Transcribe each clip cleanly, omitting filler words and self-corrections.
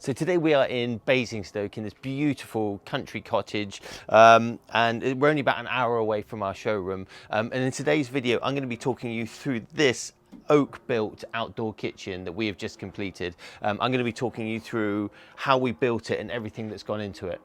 So today we are in Basingstoke in this beautiful country cottage, and we're only about an hour away from our showroom. And in today's video, I'm going to be talking you through this oak-built outdoor kitchen that we have just completed. I'm going to be talking you through how we built it and everything that's gone into it.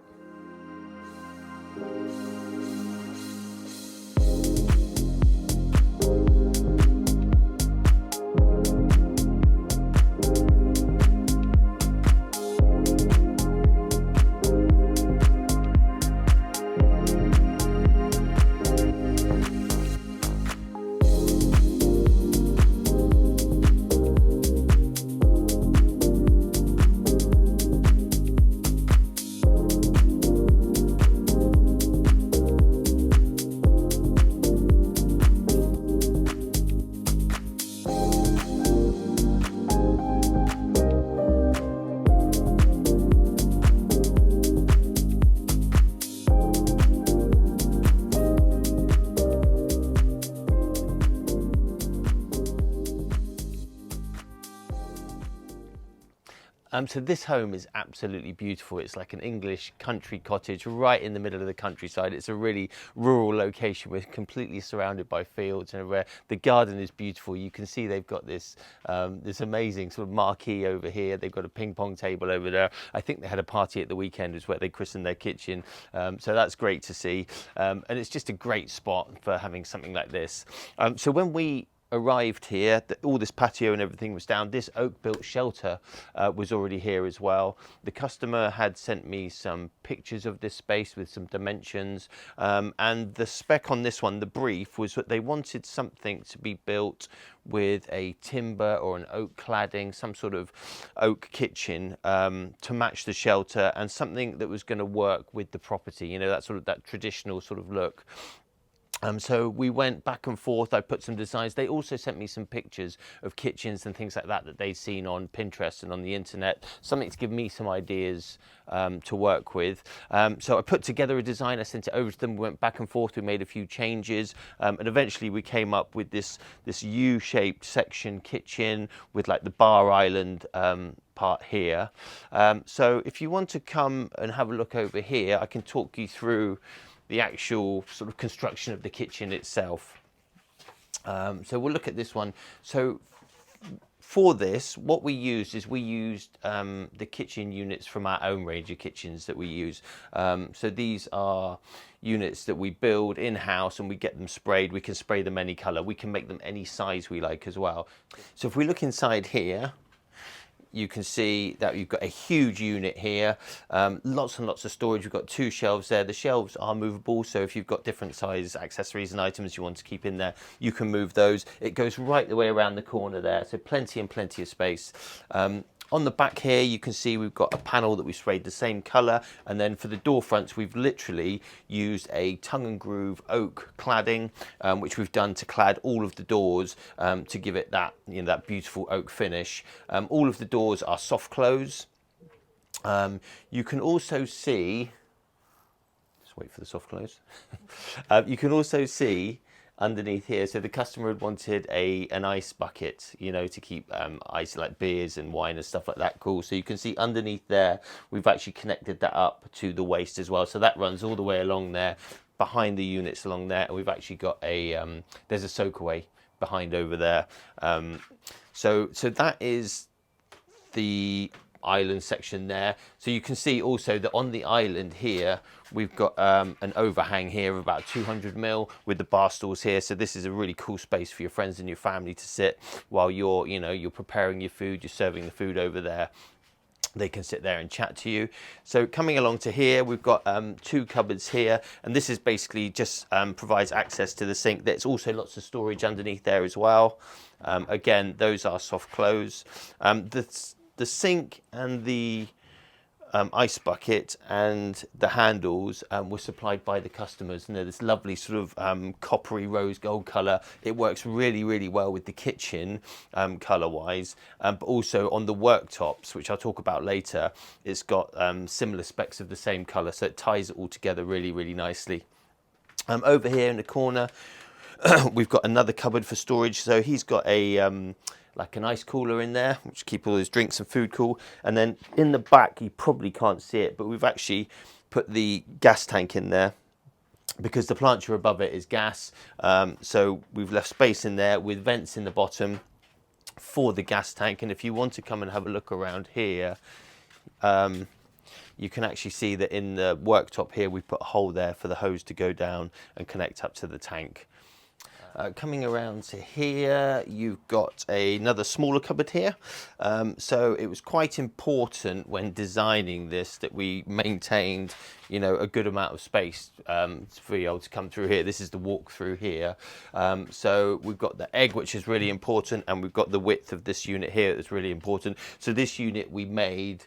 So this home is absolutely beautiful. It's like an English country cottage right in the middle of the countryside. It's a really rural location. We're completely surrounded by fields and everywhere. The garden is beautiful. You can see they've got this this amazing sort of marquee over here. They've got a ping pong table over there. I think they had a party at the weekend is where they christened their kitchen. So that's great to see. And it's just a great spot for having something like this. So when we arrived here, all this patio and everything was down. This oak-built shelter was already here as well. The customer had sent me some pictures of this space with some dimensions, and the spec on this one, the brief, was that they wanted something to be built with a timber or an oak cladding, some sort of oak kitchen to match the shelter, and something that was going to work with the property, you know, that sort of that traditional sort of look. So we went back and forth. I put some designs. They also sent me some pictures of kitchens and things like that that they'd seen on Pinterest and on the internet, something to give me some ideas to work with. So I put together a design. I sent it over to them. We went back and forth. We made a few changes, and eventually we came up with this U-shaped section kitchen with like the bar island part here. So if you want to come and have a look over here, I can talk you through the actual sort of construction of the kitchen itself. So we'll look at this one. So for this, what we used is the kitchen units from our own range of kitchens that we use. So these are units that we build in-house and we get them sprayed. We can spray them any color. We can make them any size we like as well. So if we look inside here, you can see that you've got a huge unit here, lots and lots of storage. We've got 2 shelves there. The shelves are movable, so if you've got different size accessories and items you want to keep in there, you can move those. It goes right the way around the corner there, so plenty of space. On the back here, you can see we've got a panel that we sprayed the same color, and then for the door fronts, we've literally used a tongue and groove oak cladding, which we've done to clad all of the doors to give it that, you know, that beautiful oak finish. All of the doors are soft close. You can also see, just wait for the soft close. You can also see underneath here, so the customer had wanted an ice bucket, you know, to keep ice like beers and wine and stuff like that cool. So you can see underneath there, we've actually connected that up to the waist as well. So that runs all the way along there, behind the units along there. And we've actually got there's a soakaway behind over there. So that is the island section there. So you can see also that on the island here we've got an overhang here of about 200 mil with the bar stools here. So this is a really cool space for your friends and your family to sit while you're preparing your food, you're serving the food over there. They can sit there and chat to you. So coming along to here, we've got 2 cupboards here, and this is basically just provides access to the sink. There's also lots of storage underneath there as well. Again, those are soft close. The sink and the ice bucket and the handles were supplied by the customers, and they're this lovely sort of coppery rose gold colour. It works really, really well with the kitchen colour wise, but also on the worktops, which I'll talk about later, it's got similar specs of the same colour, so it ties it all together really, really nicely. Over here in the corner, we've got another cupboard for storage. So he's got a like an ice cooler in there, which keep all those drinks and food cool. And then in the back, you probably can't see it, but we've actually put the gas tank in there because the plancha above it is gas. So we've left space in there with vents in the bottom for the gas tank. And if you want to come and have a look around here, you can actually see that in the worktop here, we put a hole there for the hose to go down and connect up to the tank. Coming around to here, you've got another smaller cupboard here. So it was quite important when designing this that we maintained, you know, a good amount of space for you able to come through here. This is the walk through here. So we've got the egg, which is really important, and we've got the width of this unit here that's really important. So this unit we made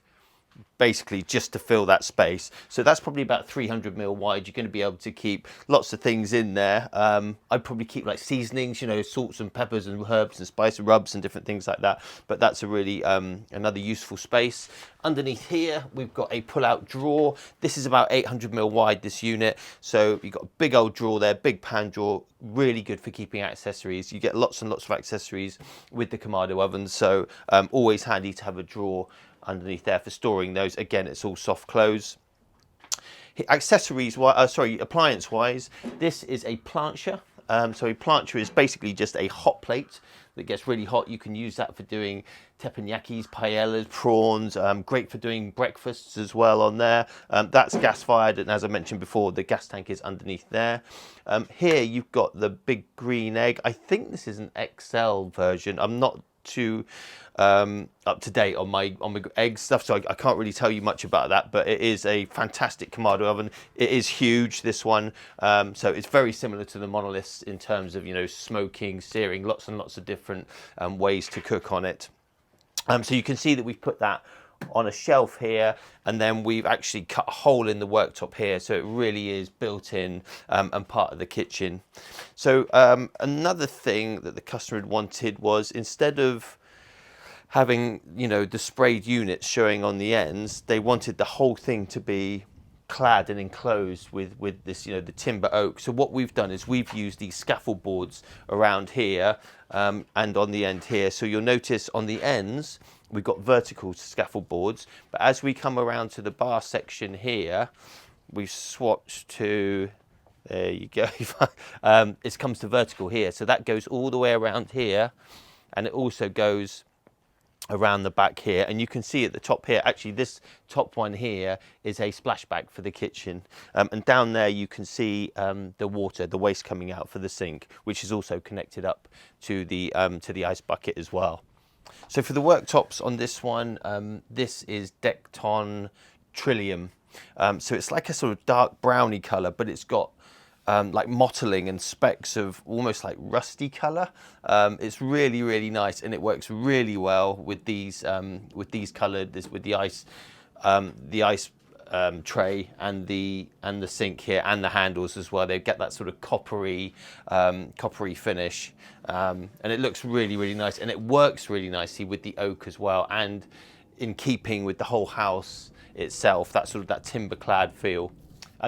basically just to fill that space. So that's probably about 300 mil wide. You're going to be able to keep lots of things in there. I'd probably keep like seasonings, you know, salts and peppers and herbs and spice rubs and different things like that. But that's a really another useful space. Underneath here, we've got a pull-out drawer. This is about 800 mil wide, this unit. So you've got a big old drawer there, big pan drawer, really good for keeping accessories. You get lots and lots of accessories with the Kamado ovens. So always handy to have a drawer underneath there for storing those. Again, it's all soft close. Accessories, appliance wise, this is a plancha. So a plancha is basically just a hot plate that gets really hot. You can use that for doing teppanyakis, paellas, prawns, great for doing breakfasts as well on there. That's gas fired, and as I mentioned before, the gas tank is underneath there. Here you've got the big green egg. I think this is an XL version. I'm not too up to date on my egg stuff, so I can't really tell you much about that, but it is a fantastic Kamado oven. It is huge, this one, so it's very similar to the monoliths in terms of, you know, smoking, searing, lots and lots of different ways to cook on it. So you can see that we've put that on a shelf here, and then we've actually cut a hole in the worktop here, so it really is built in and part of the kitchen. So another thing that the customer had wanted was, instead of having, you know, the sprayed units showing on the ends, they wanted the whole thing to be clad and enclosed with this, you know, the timber oak. So what we've done is we've used these scaffold boards around here and on the end here. So you'll notice on the ends we've got vertical scaffold boards, but as we come around to the bar section here, we've swatched to, there you go, it comes to vertical here. So that goes all the way around here, and it also goes around the back here, and you can see at the top here, actually this top one here is a splashback for the kitchen, and down there you can see the water, the waste coming out for the sink, which is also connected up to the ice bucket as well. So for the worktops on this one, this is Decton Trillium. So it's like a sort of dark browny colour, but it's got like mottling and specks of almost like rusty colour. It's really, really nice, and it works really well with these coloured, with the ice tray and the sink here, and the handles as well. They get that sort of coppery finish, and it looks really, really nice, and it works really nicely with the oak as well, and in keeping with the whole house itself, that sort of that timber clad feel.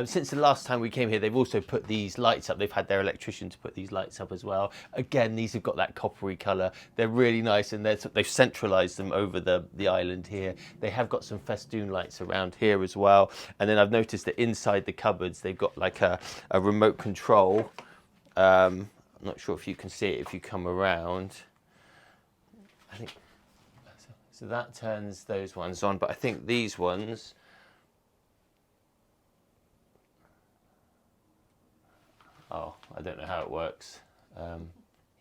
Since the last time we came here, they've also put these lights up. They've had their electrician to put these lights up as well. Again, these have got that coppery colour. They're really nice, and they've centralised them over the island here. They have got some festoon lights around here as well. And then I've noticed that inside the cupboards, they've got like a remote control. I'm not sure if you can see it if you come around. I think so. That turns those ones on, but I think these ones, oh, I don't know how it works.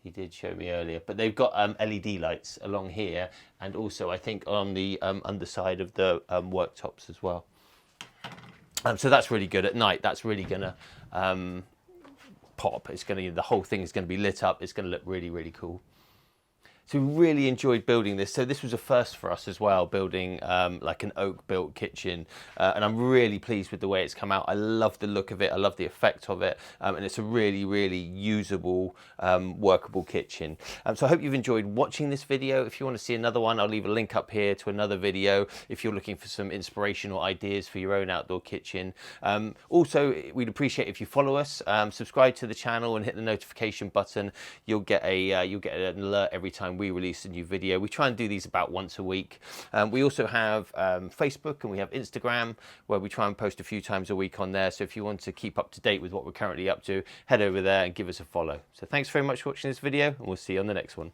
He did show me earlier, but they've got LED lights along here, and also I think on the underside of the worktops as well. So that's really good at night. That's really gonna pop. It's gonna, the whole thing is gonna be lit up. It's gonna look really, really cool. So we really enjoyed building this. So this was a first for us as well, building like an oak built kitchen. And I'm really pleased with the way it's come out. I love the look of it. I love the effect of it. And it's a really, really usable, workable kitchen. So I hope you've enjoyed watching this video. If you want to see another one, I'll leave a link up here to another video if you're looking for some inspirational ideas for your own outdoor kitchen. Also, we'd appreciate if you follow us, subscribe to the channel and hit the notification button. You'll get an alert every time we release a new video. We try and do these about once a week. We also have Facebook and we have Instagram, where we try and post a few times a week on there. So if you want to keep up to date with what we're currently up to, head over there and give us a follow. So thanks very much for watching this video, and we'll see you on the next one.